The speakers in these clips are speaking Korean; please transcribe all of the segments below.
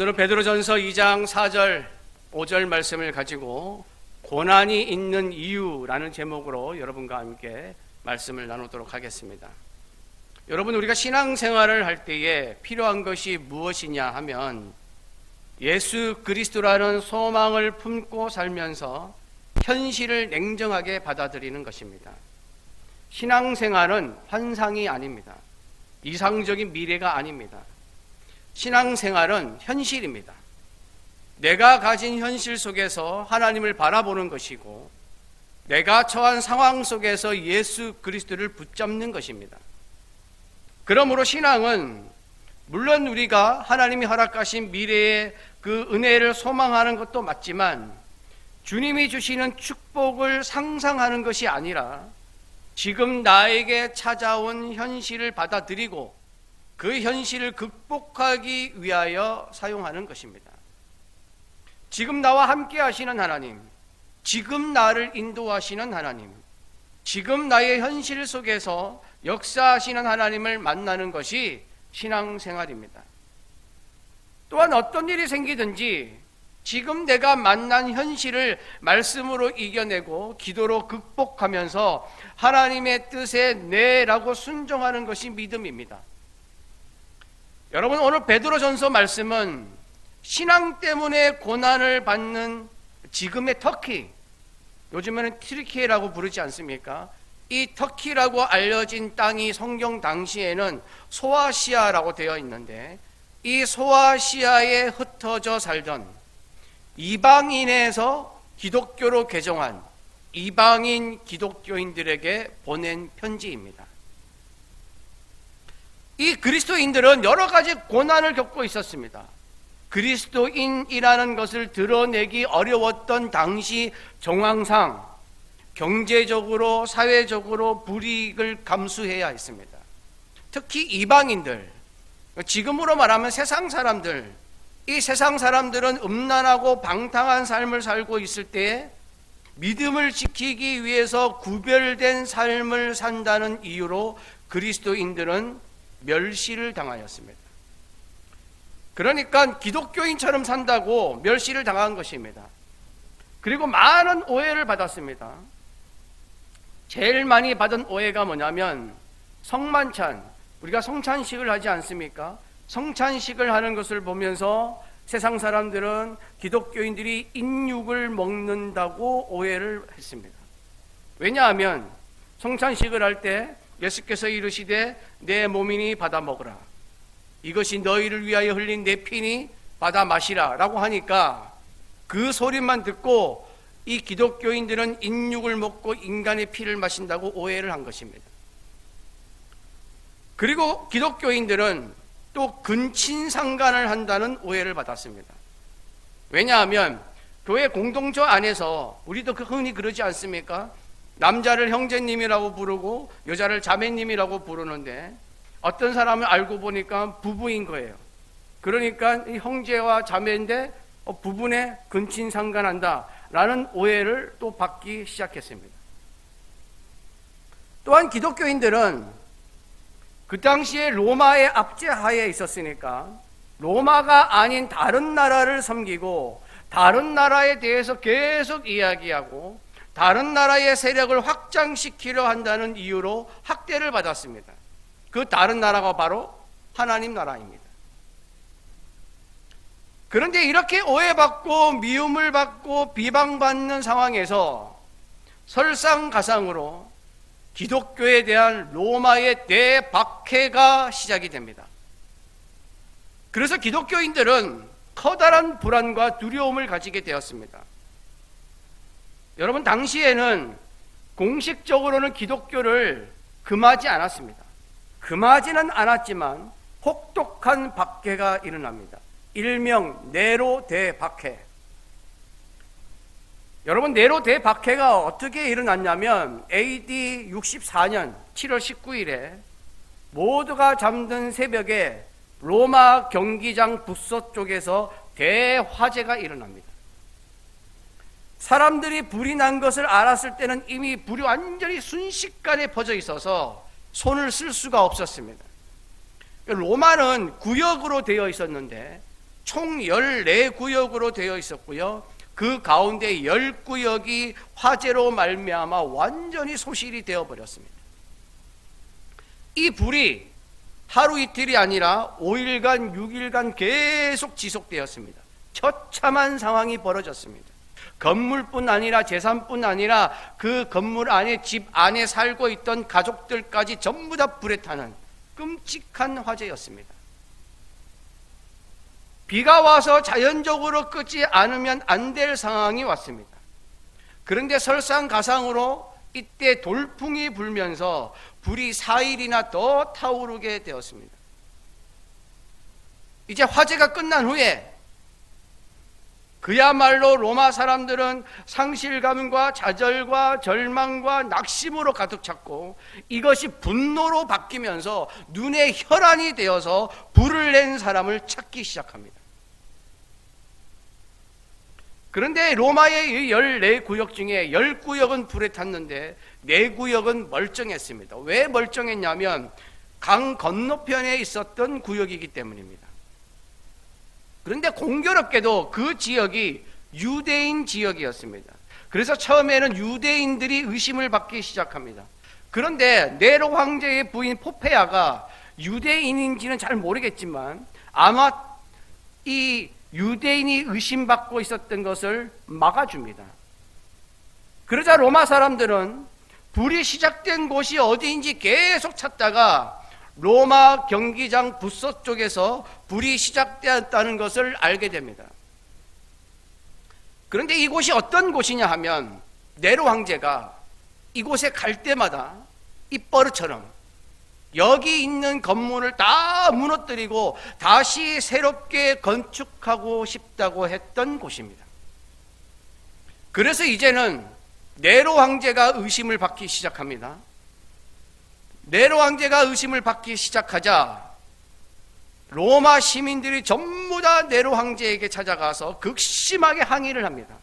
오늘은 베드로전서 2장 4절 5절 말씀을 가지고 고난이 있는 이유라는 제목으로 여러분과 함께 말씀을 나누도록 하겠습니다. 여러분, 우리가 신앙생활을 할 때에 필요한 것이 무엇이냐 하면 예수 그리스도라는 소망을 품고 살면서 현실을 냉정하게 받아들이는 것입니다. 신앙생활은 환상이 아닙니다. 이상적인 미래가 아닙니다. 신앙생활은 현실입니다. 내가 가진 현실 속에서 하나님을 바라보는 것이고, 내가 처한 상황 속에서 예수 그리스도를 붙잡는 것입니다. 그러므로 신앙은 물론 우리가 하나님이 허락하신 미래의 그 은혜를 소망하는 것도 맞지만, 주님이 주시는 축복을 상상하는 것이 아니라 지금 나에게 찾아온 현실을 받아들이고 그 현실을 극복하기 위하여 사용하는 것입니다. 지금 나와 함께 하시는 하나님, 지금 나를 인도하시는 하나님, 지금 나의 현실 속에서 역사하시는 하나님을 만나는 것이 신앙생활입니다. 또한 어떤 일이 생기든지 지금 내가 만난 현실을 말씀으로 이겨내고 기도로 극복하면서 하나님의 뜻에 네라고 순종하는 것이 믿음입니다. 여러분, 오늘 베드로전서 말씀은 신앙 때문에 고난을 받는 지금의 터키, 요즘에는 튀르키예라고 부르지 않습니까? 이 터키라고 알려진 땅이 성경 당시에는 소아시아라고 되어 있는데, 이 소아시아에 흩어져 살던 이방인에서 기독교로 개종한 이방인 기독교인들에게 보낸 편지입니다. 이 그리스도인들은 여러 가지 고난을 겪고 있었습니다. 그리스도인이라는 것을 드러내기 어려웠던 당시 정황상 경제적으로 사회적으로 불이익을 감수해야 했습니다. 특히 이방인들, 지금으로 말하면 세상 사람들, 이 세상 사람들은 음란하고 방탕한 삶을 살고 있을 때에 믿음을 지키기 위해서 구별된 삶을 산다는 이유로 그리스도인들은 멸시를 당하였습니다. 그러니까 기독교인처럼 산다고 멸시를 당한 것입니다. 그리고 많은 오해를 받았습니다. 제일 많이 받은 오해가 뭐냐면 성만찬, 우리가 성찬식을 하지 않습니까? 성찬식을 하는 것을 보면서 세상 사람들은 기독교인들이 인육을 먹는다고 오해를 했습니다. 왜냐하면 성찬식을 할 때 예수께서 이르시되 내 몸이니 받아 먹으라, 이것이 너희를 위하여 흘린 내 피니 받아 마시라 라고 하니까 그 소리만 듣고 이 기독교인들은 인육을 먹고 인간의 피를 마신다고 오해를 한 것입니다. 그리고 기독교인들은 또 근친상간을 한다는 오해를 받았습니다. 왜냐하면 교회 공동체 안에서 우리도 흔히 그러지 않습니까? 남자를 형제님이라고 부르고 여자를 자매님이라고 부르는데 어떤 사람은 알고 보니까 부부인 거예요. 그러니까 이 형제와 자매인데 부분에 근친상간한다라는 오해를 또 받기 시작했습니다. 또한 기독교인들은 그 당시에 로마의 압제하에 있었으니까 로마가 아닌 다른 나라를 섬기고 다른 나라에 대해서 계속 이야기하고 다른 나라의 세력을 확장시키려 한다는 이유로 학대를 받았습니다. 그 다른 나라가 바로 하나님 나라입니다. 그런데 이렇게 오해받고 미움을 받고 비방받는 상황에서 설상가상으로 기독교에 대한 로마의 대박해가 시작이 됩니다. 그래서 기독교인들은 커다란 불안과 두려움을 가지게 되었습니다. 여러분, 당시에는 공식적으로는 기독교를 금하지 않았습니다. 금하지는 않았지만 혹독한 박해가 일어납니다. 일명 네로 대박해. 여러분, 네로 대박해가 어떻게 일어났냐면 AD 64년 7월 19일에 모두가 잠든 새벽에 로마 경기장 북서쪽에서 대화재가 일어납니다. 사람들이 불이 난 것을 알았을 때는 이미 불이 완전히 순식간에 퍼져 있어서 손을 쓸 수가 없었습니다. 로마는 구역으로 되어 있었는데 총 14구역으로 되어 있었고요. 그 가운데 10구역이 화재로 말미암아 완전히 소실이 되어버렸습니다. 이 불이 하루 이틀이 아니라 5일간 6일간 계속 지속되었습니다. 처참한 상황이 벌어졌습니다. 건물뿐 아니라 재산뿐 아니라 그 건물 안에 집 안에 살고 있던 가족들까지 전부 다 불에 타는 끔찍한 화재였습니다. 비가 와서 자연적으로 끄지 않으면 안 될 상황이 왔습니다. 그런데 설상가상으로 이때 돌풍이 불면서 불이 4일이나 더 타오르게 되었습니다. 이제 화재가 끝난 후에 그야말로 로마 사람들은 상실감과 좌절과 절망과 낙심으로 가득 찼고 이것이 분노로 바뀌면서 눈에 혈안이 되어서 불을 낸 사람을 찾기 시작합니다. 그런데 로마의 14구역 중에 10구역은 불에 탔는데 4구역은 멀쩡했습니다. 왜 멀쩡했냐면 강 건너편에 있었던 구역이기 때문입니다. 그런데 공교롭게도 그 지역이 유대인 지역이었습니다. 그래서 처음에는 유대인들이 의심을 받기 시작합니다. 그런데 네로 황제의 부인 포페아가 유대인인지는 잘 모르겠지만 아마 이 유대인이 의심받고 있었던 것을 막아줍니다. 그러자 로마 사람들은 불이 시작된 곳이 어디인지 계속 찾다가 로마 경기장 북서쪽에서 불이 시작되었다는 것을 알게 됩니다. 그런데 이곳이 어떤 곳이냐 하면 네로 황제가 이곳에 갈 때마다 입버릇처럼 여기 있는 건물을 다 무너뜨리고 다시 새롭게 건축하고 싶다고 했던 곳입니다. 그래서 이제는 네로 황제가 의심을 받기 시작합니다. 네로 황제가 의심을 받기 시작하자 로마 시민들이 전부 다 네로 황제에게 찾아가서 극심하게 항의를 합니다.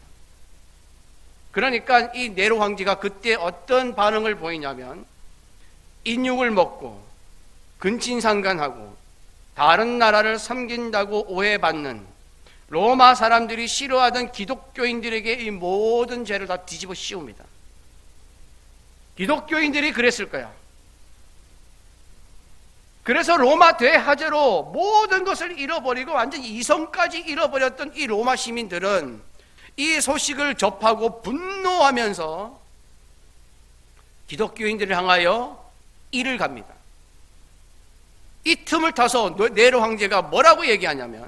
그러니까 이 네로 황제가 그때 어떤 반응을 보이냐면 인육을 먹고 근친상간하고 다른 나라를 섬긴다고 오해받는 로마 사람들이 싫어하던 기독교인들에게 이 모든 죄를 다 뒤집어 씌웁니다. 기독교인들이 그랬을 거야. 그래서 로마 대화재로 모든 것을 잃어버리고 완전 이성까지 잃어버렸던 이 로마 시민들은 이 소식을 접하고 분노하면서 기독교인들을 향하여 이를 갑니다. 이 틈을 타서 네로 황제가 뭐라고 얘기하냐면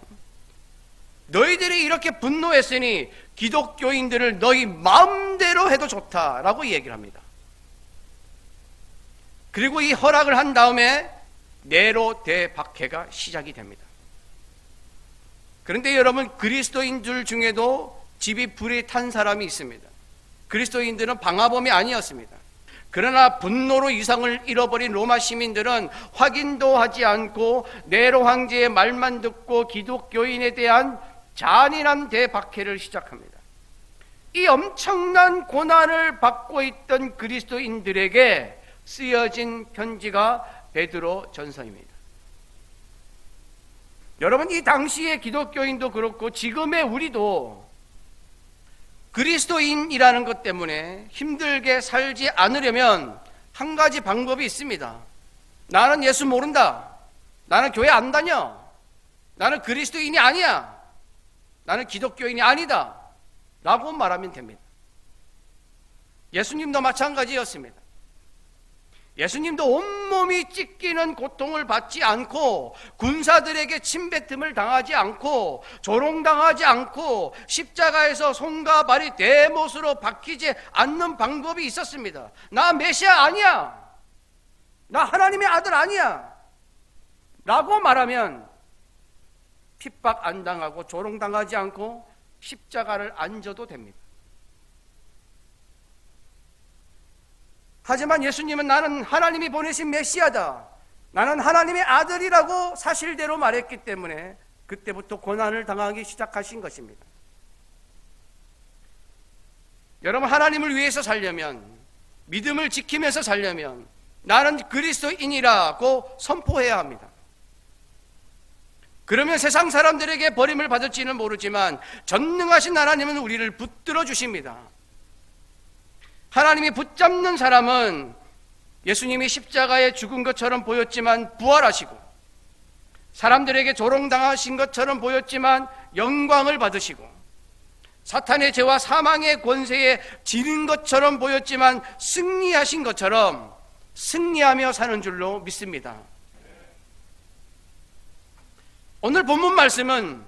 너희들이 이렇게 분노했으니 기독교인들을 너희 마음대로 해도 좋다라고 얘기를 합니다. 그리고 이 허락을 한 다음에 네로 대박해가 시작이 됩니다. 그런데 여러분, 그리스도인들 중에도 집이 불에 탄 사람이 있습니다. 그리스도인들은 방화범이 아니었습니다. 그러나 분노로 이성을 잃어버린 로마 시민들은 확인도 하지 않고 네로 황제의 말만 듣고 기독교인에 대한 잔인한 대박해를 시작합니다. 이 엄청난 고난을 받고 있던 그리스도인들에게 쓰여진 편지가 베드로 전서입니다. 여러분, 이 당시의 기독교인도 그렇고 지금의 우리도 그리스도인이라는 것 때문에 힘들게 살지 않으려면 한 가지 방법이 있습니다. 나는 예수 모른다. 나는 교회 안 다녀. 나는 그리스도인이 아니야. 나는 기독교인이 아니다. 라고 말하면 됩니다. 예수님도 마찬가지였습니다. 예수님도 온몸이 찢기는 고통을 받지 않고 군사들에게 침뱉음을 당하지 않고 조롱당하지 않고 십자가에서 손과 발이 대못으로 박히지 않는 방법이 있었습니다. 나 메시아 아니야. 나 하나님의 아들 아니야. 라고 말하면 핍박 안 당하고 조롱당하지 않고 십자가를 안 져도 됩니다. 하지만 예수님은 나는 하나님이 보내신 메시아다. 나는 하나님의 아들이라고 사실대로 말했기 때문에 그때부터 고난을 당하기 시작하신 것입니다. 여러분, 하나님을 위해서 살려면, 믿음을 지키면서 살려면 나는 그리스도인이라고 선포해야 합니다. 그러면 세상 사람들에게 버림을 받을지는 모르지만 전능하신 하나님은 우리를 붙들어 주십니다. 하나님이 붙잡는 사람은 예수님이 십자가에 죽은 것처럼 보였지만 부활하시고, 사람들에게 조롱당하신 것처럼 보였지만 영광을 받으시고, 사탄의 죄와 사망의 권세에 지는 것처럼 보였지만 승리하신 것처럼 승리하며 사는 줄로 믿습니다. 오늘 본문 말씀은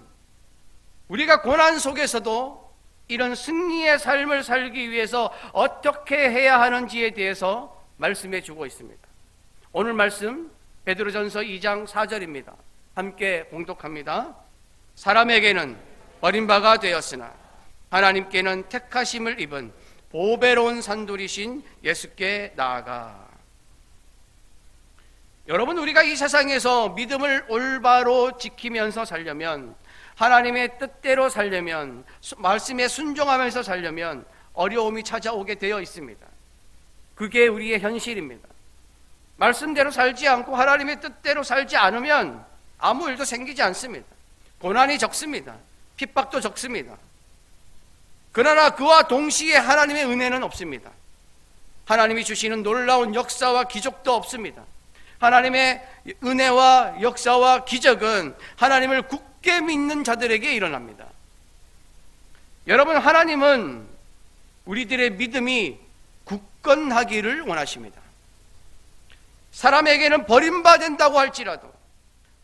우리가 고난 속에서도 이런 승리의 삶을 살기 위해서 어떻게 해야 하는지에 대해서 말씀해 주고 있습니다. 오늘 말씀 베드로전서 2장 4절입니다. 함께 봉독합니다. 사람에게는 버림바가 되었으나 하나님께는 택하심을 입은 보배로운 산돌이신 예수께 나아가. 여러분, 우리가 이 세상에서 믿음을 올바로 지키면서 살려면, 하나님의 뜻대로 살려면, 말씀에 순종하면서 살려면 어려움이 찾아오게 되어 있습니다. 그게 우리의 현실입니다. 말씀대로 살지 않고 하나님의 뜻대로 살지 않으면 아무 일도 생기지 않습니다. 고난이 적습니다. 핍박도 적습니다. 그러나 그와 동시에 하나님의 은혜는 없습니다. 하나님이 주시는 놀라운 역사와 기적도 없습니다. 하나님의 은혜와 역사와 기적은 하나님을 굳게 믿는 자들에게 일어납니다. 여러분, 하나님은 우리들의 믿음이 굳건하기를 원하십니다. 사람에게는 버림받는다고 할지라도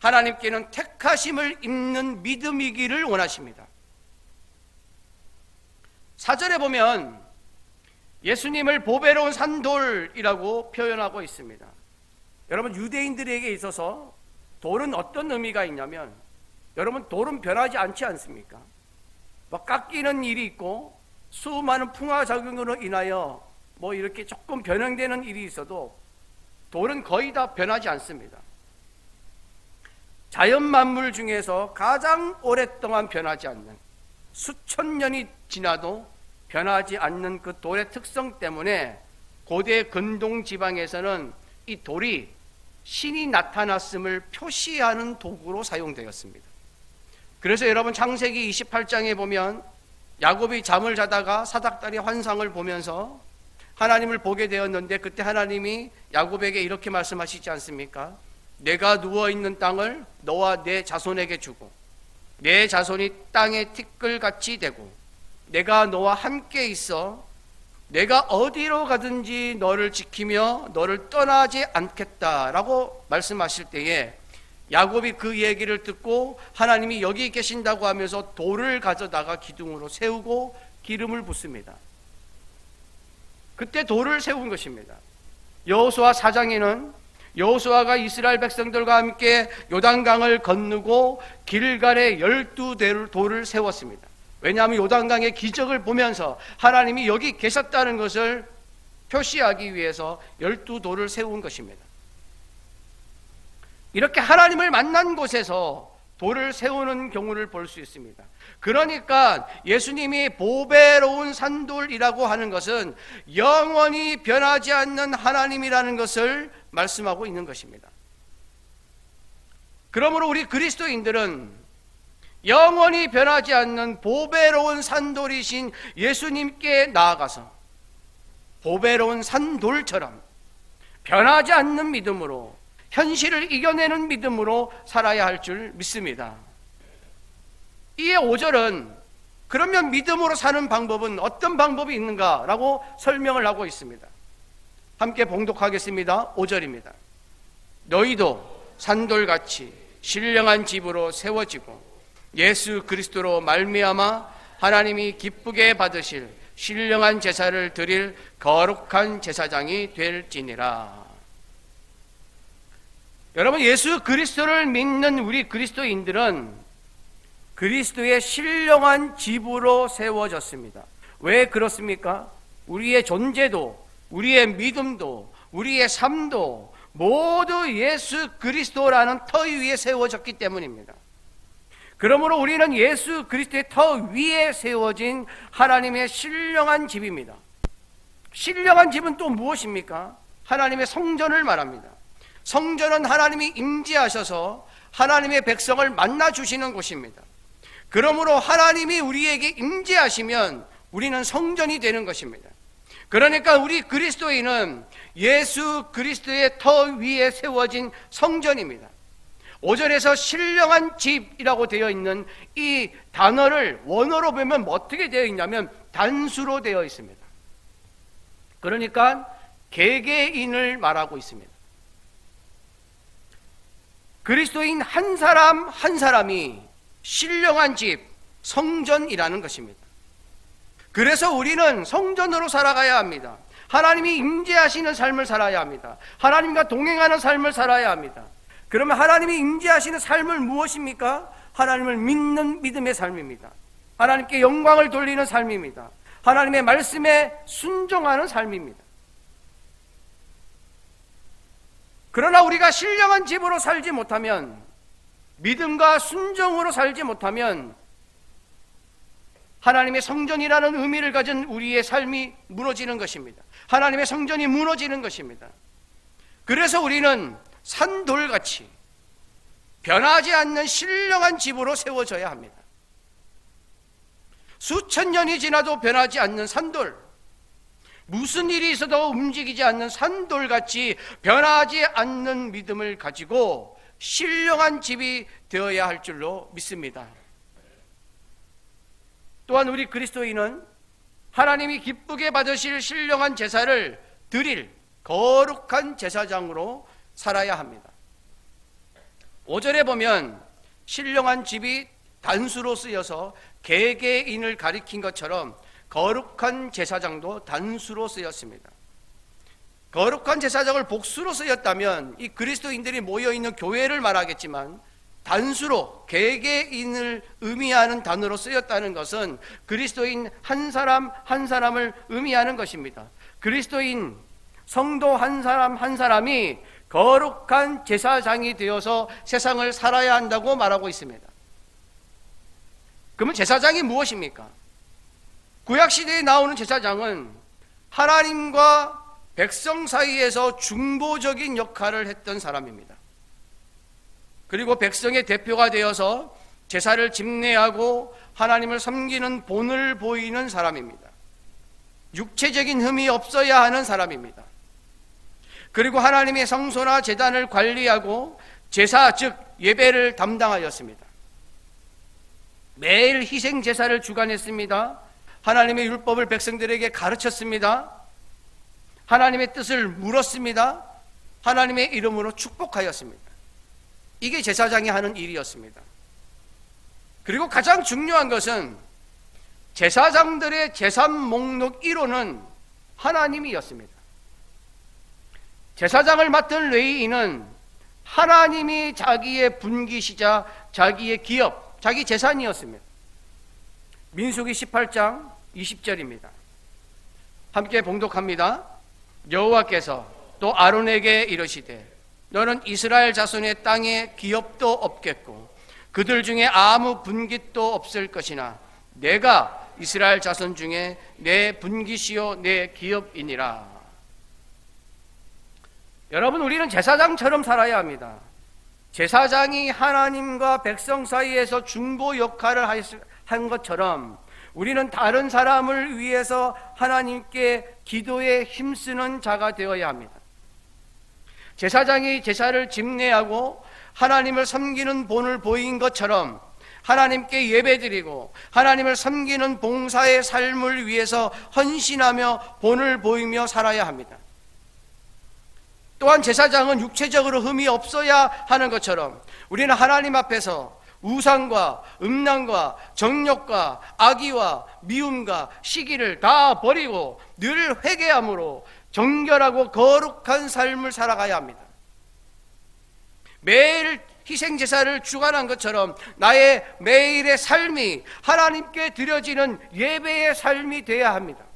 하나님께는 택하심을 입는 믿음이기를 원하십니다. 4절에 보면 예수님을 보배로운 산돌이라고 표현하고 있습니다. 여러분, 유대인들에게 있어서 돌은 어떤 의미가 있냐면, 여러분, 돌은 변하지 않지 않습니까? 막 깎이는 일이 있고 수많은 풍화작용으로 인하여 이렇게 조금 변형되는 일이 있어도 돌은 거의 다 변하지 않습니다. 자연 만물 중에서 가장 오랫동안 변하지 않는, 수천 년이 지나도 변하지 않는 그 돌의 특성 때문에 고대 근동 지방에서는 이 돌이 신이 나타났음을 표시하는 도구로 사용되었습니다. 그래서 여러분, 창세기 28장에 보면 야곱이 잠을 자다가 사닥다리 환상을 보면서 하나님을 보게 되었는데, 그때 하나님이 야곱에게 이렇게 말씀하시지 않습니까? 내가 누워있는 땅을 너와 내 자손에게 주고 내 자손이 땅의 티끌같이 되고 내가 너와 함께 있어 내가 어디로 가든지 너를 지키며 너를 떠나지 않겠다라고 말씀하실 때에, 야곱이 그 얘기를 듣고 하나님이 여기 계신다고 하면서 돌을 가져다가 기둥으로 세우고 기름을 붓습니다. 그때 돌을 세운 것입니다. 여호수아 4장에는 여호수아가 이스라엘 백성들과 함께 요단강을 건너고 길갈에 12돌을 세웠습니다. 왜냐하면 요단강의 기적을 보면서 하나님이 여기 계셨다는 것을 표시하기 위해서 12돌을 세운 것입니다. 이렇게 하나님을 만난 곳에서 돌을 세우는 경우를 볼 수 있습니다. 그러니까 예수님이 보배로운 산돌이라고 하는 것은 영원히 변하지 않는 하나님이라는 것을 말씀하고 있는 것입니다. 그러므로 우리 그리스도인들은 영원히 변하지 않는 보배로운 산돌이신 예수님께 나아가서 보배로운 산돌처럼 변하지 않는 믿음으로, 현실을 이겨내는 믿음으로 살아야 할 줄 믿습니다. 이에 5절은 그러면 믿음으로 사는 방법은 어떤 방법이 있는가라고 설명을 하고 있습니다. 함께 봉독하겠습니다. 5절입니다. 너희도 산돌같이 신령한 집으로 세워지고 예수 그리스도로 말미암아 하나님이 기쁘게 받으실 신령한 제사를 드릴 거룩한 제사장이 될지니라. 여러분, 예수 그리스도를 믿는 우리 그리스도인들은 그리스도의 신령한 집으로 세워졌습니다. 왜 그렇습니까? 우리의 존재도, 우리의 믿음도, 우리의 삶도 모두 예수 그리스도라는 터 위에 세워졌기 때문입니다. 그러므로 우리는 예수 그리스도의 터 위에 세워진 하나님의 신령한 집입니다. 신령한 집은 또 무엇입니까? 하나님의 성전을 말합니다. 성전은 하나님이 임재하셔서 하나님의 백성을 만나 주시는 곳입니다. 그러므로 하나님이 우리에게 임재하시면 우리는 성전이 되는 것입니다. 그러니까 우리 그리스도인은 예수 그리스도의 터 위에 세워진 성전입니다. 5절에서 신령한 집이라고 되어 있는 이 단어를 원어로 보면 어떻게 되어 있냐면 단수로 되어 있습니다. 그러니까 개개인을 말하고 있습니다. 그리스도인 한 사람 한 사람이 신령한 집, 성전이라는 것입니다. 그래서 우리는 성전으로 살아가야 합니다. 하나님이 임재하시는 삶을 살아야 합니다. 하나님과 동행하는 삶을 살아야 합니다. 그러면 하나님이 임재하시는 삶은 무엇입니까? 하나님을 믿는 믿음의 삶입니다. 하나님께 영광을 돌리는 삶입니다. 하나님의 말씀에 순종하는 삶입니다. 그러나 우리가 신령한 집으로 살지 못하면, 믿음과 순종으로 살지 못하면 하나님의 성전이라는 의미를 가진 우리의 삶이 무너지는 것입니다. 하나님의 성전이 무너지는 것입니다. 그래서 우리는 산돌같이 변하지 않는 신령한 집으로 세워져야 합니다. 수천 년이 지나도 변하지 않는 산돌, 무슨 일이 있어도 움직이지 않는 산돌같이 변하지 않는 믿음을 가지고 신령한 집이 되어야 할 줄로 믿습니다. 또한 우리 그리스도인은 하나님이 기쁘게 받으실 신령한 제사를 드릴 거룩한 제사장으로 살아야 합니다. 5절에 보면 신령한 집이 단수로 쓰여서 개개인을 가리킨 것처럼 거룩한 제사장도 단수로 쓰였습니다. 거룩한 제사장을 복수로 쓰였다면 이 그리스도인들이 모여있는 교회를 말하겠지만, 단수로 개개인을 의미하는 단어로 쓰였다는 것은 그리스도인 한 사람 한 사람을 의미하는 것입니다. 그리스도인 성도 한 사람 한 사람이 거룩한 제사장이 되어서 세상을 살아야 한다고 말하고 있습니다. 그러면 제사장이 무엇입니까? 구약시대에 나오는 제사장은 하나님과 백성 사이에서 중보적인 역할을 했던 사람입니다. 그리고 백성의 대표가 되어서 제사를 집례하고 하나님을 섬기는 본을 보이는 사람입니다. 육체적인 흠이 없어야 하는 사람입니다. 그리고 하나님의 성소나 제단을 관리하고 제사 즉 예배를 담당하였습니다. 매일 희생 제사를 주관했습니다. 하나님의 율법을 백성들에게 가르쳤습니다. 하나님의 뜻을 물었습니다. 하나님의 이름으로 축복하였습니다. 이게 제사장이 하는 일이었습니다. 그리고 가장 중요한 것은 제사장들의 재산 목록 1호는 하나님이었습니다. 제사장을 맡은 레위인은 하나님이 자기의 분기시자 자기의 기업, 자기 재산이었습니다. 민수기 18장 20절입니다. 함께 봉독합니다. 여호와께서 또 아론에게 이르시되 너는 이스라엘 자손의 땅에 기업도 없겠고 그들 중에 아무 분깃도 없을 것이나 내가 이스라엘 자손 중에 내 분깃이요 내 기업이니라. 여러분, 우리는 제사장처럼 살아야 합니다. 제사장이 하나님과 백성 사이에서 중보 역할을 한 것처럼 우리는 다른 사람을 위해서 하나님께 기도에 힘쓰는 자가 되어야 합니다. 제사장이 제사를 집례하고 하나님을 섬기는 본을 보인 것처럼 하나님께 예배드리고 하나님을 섬기는 봉사의 삶을 위해서 헌신하며 본을 보이며 살아야 합니다. 또한 제사장은 육체적으로 흠이 없어야 하는 것처럼 우리는 하나님 앞에서 우상과 음란과 정욕과 악의와 미움과 시기를 다 버리고 늘 회개함으로 정결하고 거룩한 삶을 살아가야 합니다. 매일 희생제사를 주관한 것처럼 나의 매일의 삶이 하나님께 드려지는 예배의 삶이 되어야 합니다.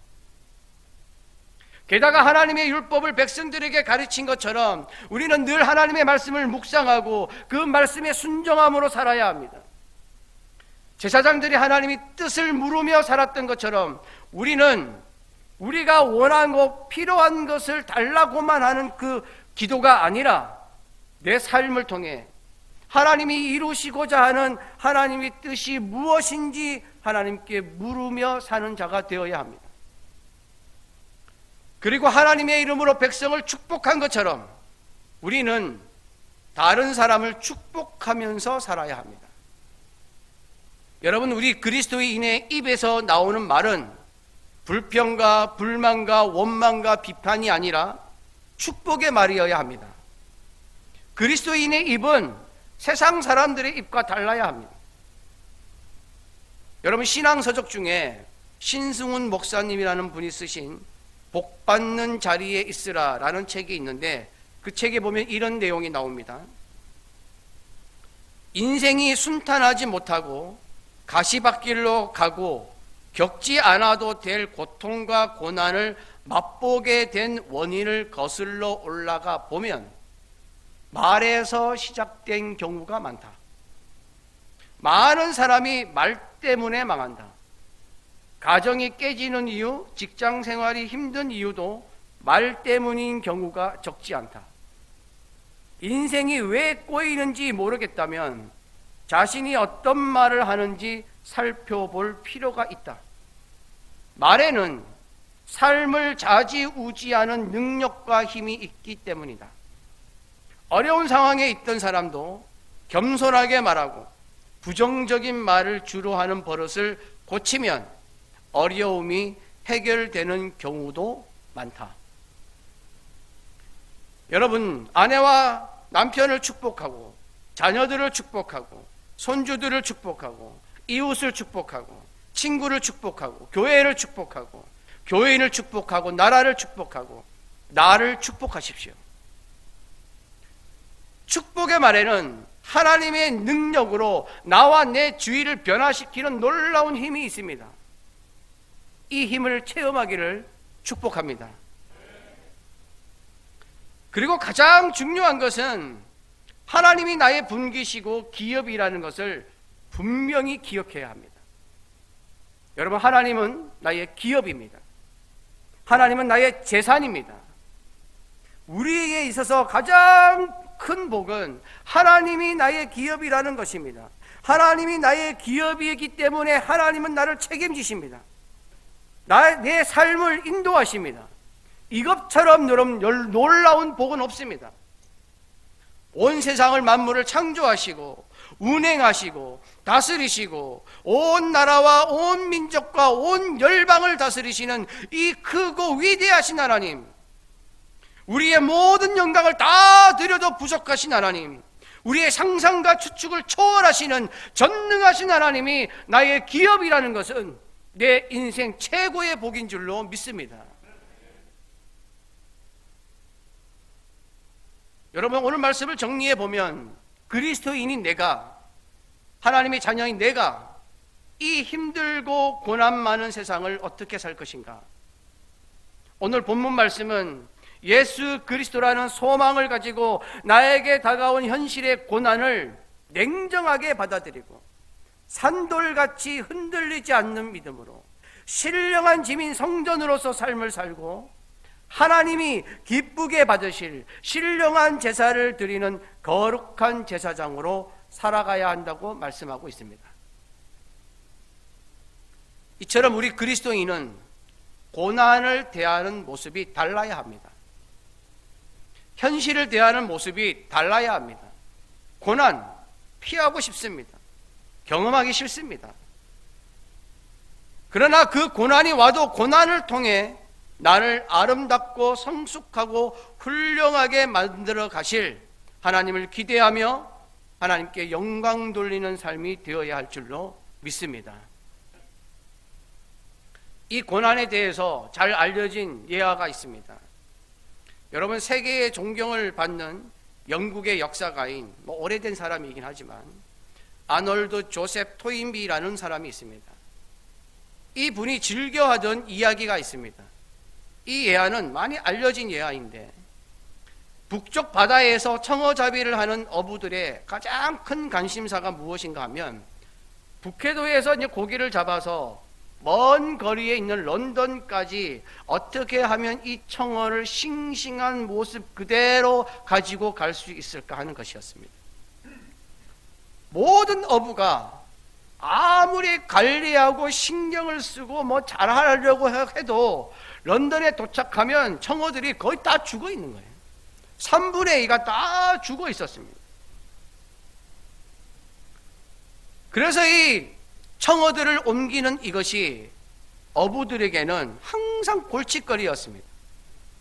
게다가 하나님의 율법을 백성들에게 가르친 것처럼 우리는 늘 하나님의 말씀을 묵상하고 그 말씀에 순종함으로 살아야 합니다. 제사장들이 하나님의 뜻을 물으며 살았던 것처럼 우리는 우리가 원하고 필요한 것을 달라고만 하는 그 기도가 아니라 내 삶을 통해 하나님이 이루시고자 하는 하나님의 뜻이 무엇인지 하나님께 물으며 사는 자가 되어야 합니다. 그리고 하나님의 이름으로 백성을 축복한 것처럼 우리는 다른 사람을 축복하면서 살아야 합니다. 여러분, 우리 그리스도인의 입에서 나오는 말은 불평과 불만과 원망과 비판이 아니라 축복의 말이어야 합니다. 그리스도인의 입은 세상 사람들의 입과 달라야 합니다. 여러분, 신앙서적 중에 신승훈 목사님이라는 분이 쓰신 복받는 자리에 있으라 라는 책이 있는데, 그 책에 보면 이런 내용이 나옵니다. 인생이 순탄하지 못하고 가시밭길로 가고 겪지 않아도 될 고통과 고난을 맛보게 된 원인을 거슬러 올라가 보면 말에서 시작된 경우가 많다. 많은 사람이 말 때문에 망한다. 가정이 깨지는 이유, 직장 생활이 힘든 이유도 말 때문인 경우가 적지 않다. 인생이 왜 꼬이는지 모르겠다면 자신이 어떤 말을 하는지 살펴볼 필요가 있다. 말에는 삶을 좌지우지하는 능력과 힘이 있기 때문이다. 어려운 상황에 있던 사람도 겸손하게 말하고 부정적인 말을 주로 하는 버릇을 고치면 어려움이 해결되는 경우도 많다. 여러분, 아내와 남편을 축복하고 자녀들을 축복하고 손주들을 축복하고 이웃을 축복하고 친구를 축복하고 교회를 축복하고 교인을 축복하고 나라를 축복하고 나를 축복하십시오. 축복의 말에는 하나님의 능력으로 나와 내 주위를 변화시키는 놀라운 힘이 있습니다. 이 힘을 체험하기를 축복합니다. 그리고 가장 중요한 것은 하나님이 나의 분기시고 기업이라는 것을 분명히 기억해야 합니다. 여러분, 하나님은 나의 기업입니다. 하나님은 나의 재산입니다. 우리에게 있어서 가장 큰 복은 하나님이 나의 기업이라는 것입니다. 하나님이 나의 기업이기 때문에 하나님은 나를 책임지십니다. 내 삶을 인도하십니다. 이것처럼 놀라운 복은 없습니다. 온 세상을 만물을 창조하시고 운행하시고 다스리시고 온 나라와 온 민족과 온 열방을 다스리시는 이 크고 위대하신 하나님, 우리의 모든 영광을 다 드려도 부족하신 하나님, 우리의 상상과 추측을 초월하시는 전능하신 하나님이 나의 기업이라는 것은 내 인생 최고의 복인 줄로 믿습니다. 여러분, 오늘 말씀을 정리해 보면 그리스도인인 내가, 하나님의 자녀인 내가 이 힘들고 고난 많은 세상을 어떻게 살 것인가? 오늘 본문 말씀은 예수 그리스도라는 소망을 가지고 나에게 다가온 현실의 고난을 냉정하게 받아들이고 산돌같이 흔들리지 않는 믿음으로 신령한 지민 성전으로서 삶을 살고 하나님이 기쁘게 받으실 신령한 제사를 드리는 거룩한 제사장으로 살아가야 한다고 말씀하고 있습니다. 이처럼 우리 그리스도인은 고난을 대하는 모습이 달라야 합니다. 현실을 대하는 모습이 달라야 합니다. 고난 피하고 싶습니다. 경험하기 싫습니다. 그러나 그 고난이 와도 고난을 통해 나를 아름답고 성숙하고 훌륭하게 만들어 가실 하나님을 기대하며 하나님께 영광 돌리는 삶이 되어야 할 줄로 믿습니다. 이 고난에 대해서 잘 알려진 예화가 있습니다. 여러분, 세계의 존경을 받는 영국의 역사가인, 오래된 사람이긴 하지만 아놀드 조셉 토인비라는 사람이 있습니다. 이 분이 즐겨하던 이야기가 있습니다. 이 예화는 많이 알려진 예화인데, 북쪽 바다에서 청어잡이를 하는 어부들의 가장 큰 관심사가 무엇인가 하면 북해도에서 이제 고기를 잡아서 먼 거리에 있는 런던까지 어떻게 하면 이 청어를 싱싱한 모습 그대로 가지고 갈 수 있을까 하는 것이었습니다. 모든 어부가 아무리 관리하고 신경을 쓰고 뭐 잘하려고 해도 런던에 도착하면 청어들이 거의 다 죽어 있는 거예요. 3분의 2가 다 죽어 있었습니다. 그래서 이 청어들을 옮기는 이것이 어부들에게는 항상 골칫거리였습니다.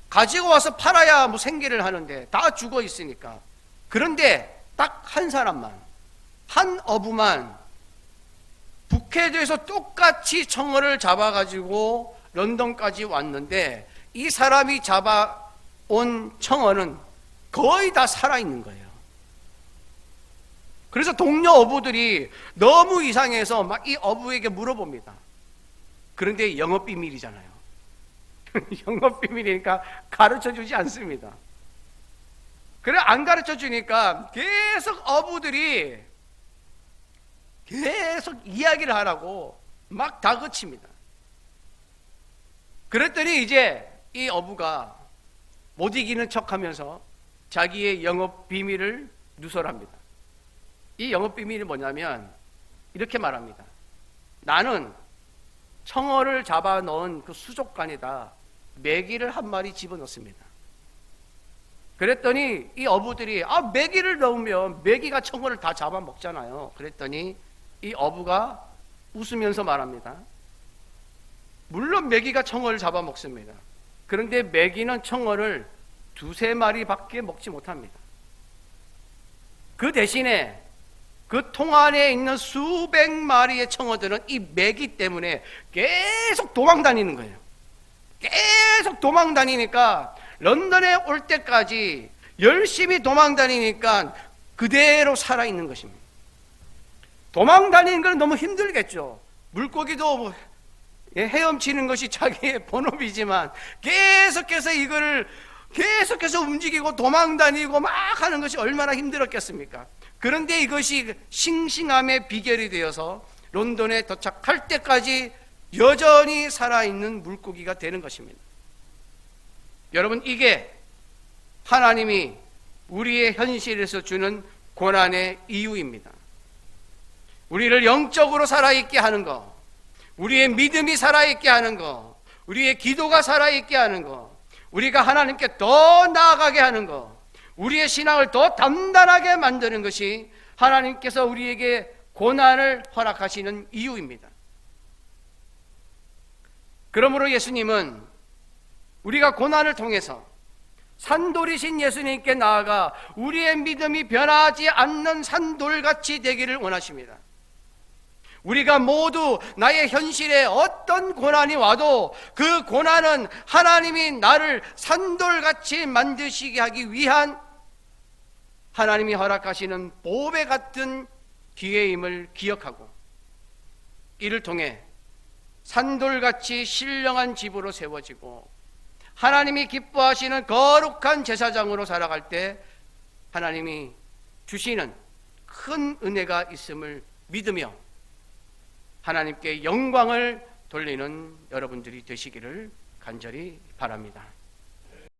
가지고 와서 팔아야 뭐 생계를 하는데 다 죽어 있으니까. 그런데 딱 한 사람만, 한 어부만 북해도에서 똑같이 청어를 잡아가지고 런던까지 왔는데 이 사람이 잡아온 청어는 거의 다 살아있는 거예요. 그래서 동료 어부들이 너무 이상해서 막 이 어부에게 물어봅니다. 그런데 영업비밀이잖아요. 영업비밀이니까 가르쳐주지 않습니다. 그래 안 가르쳐주니까 계속 어부들이 계속 이야기를 하라고 막 다그칩니다. 그랬더니 이제 이 어부가 못 이기는 척하면서 자기의 영업비밀을 누설합니다. 이 영업비밀이 뭐냐면 이렇게 말합니다. 나는 청어를 잡아 넣은 그 수족관에다 메기를 한 마리 집어넣습니다. 그랬더니 이 어부들이 메기를 넣으면 메기가 청어를 다 잡아먹잖아요. 그랬더니 이 어부가 웃으면서 말합니다. 물론 메기가 청어를 잡아먹습니다. 그런데 메기는 청어를 2-3마리밖에 먹지 못합니다. 그 대신에 그 통 안에 있는 수백 마리의 청어들은 이 메기 때문에 계속 도망다니는 거예요. 계속 도망다니니까 런던에 올 때까지 열심히 도망다니니까 그대로 살아있는 것입니다. 도망다니는 건 너무 힘들겠죠. 물고기도 헤엄치는 것이 자기의 본업이지만 계속해서 이거를 계속해서 움직이고 도망다니고 막 하는 것이 얼마나 힘들었겠습니까? 그런데 이것이 싱싱함의 비결이 되어서 런던에 도착할 때까지 여전히 살아있는 물고기가 되는 것입니다. 여러분, 이게 하나님이 우리의 현실에서 주는 고난의 이유입니다. 우리를 영적으로 살아있게 하는 것, 우리의 믿음이 살아있게 하는 것, 우리의 기도가 살아있게 하는 것, 우리가 하나님께 더 나아가게 하는 것, 우리의 신앙을 더 단단하게 만드는 것이 하나님께서 우리에게 고난을 허락하시는 이유입니다. 그러므로 예수님은 우리가 고난을 통해서 산돌이신 예수님께 나아가 우리의 믿음이 변하지 않는 산돌같이 되기를 원하십니다. 우리가 모두 나의 현실에 어떤 고난이 와도 그 고난은 하나님이 나를 산돌같이 만드시게 하기 위한 하나님이 허락하시는 보배 같은 기회임을 기억하고 이를 통해 산돌같이 신령한 집으로 세워지고 하나님이 기뻐하시는 거룩한 제사장으로 살아갈 때 하나님이 주시는 큰 은혜가 있음을 믿으며 하나님께 영광을 돌리는 여러분들이 되시기를 간절히 바랍니다.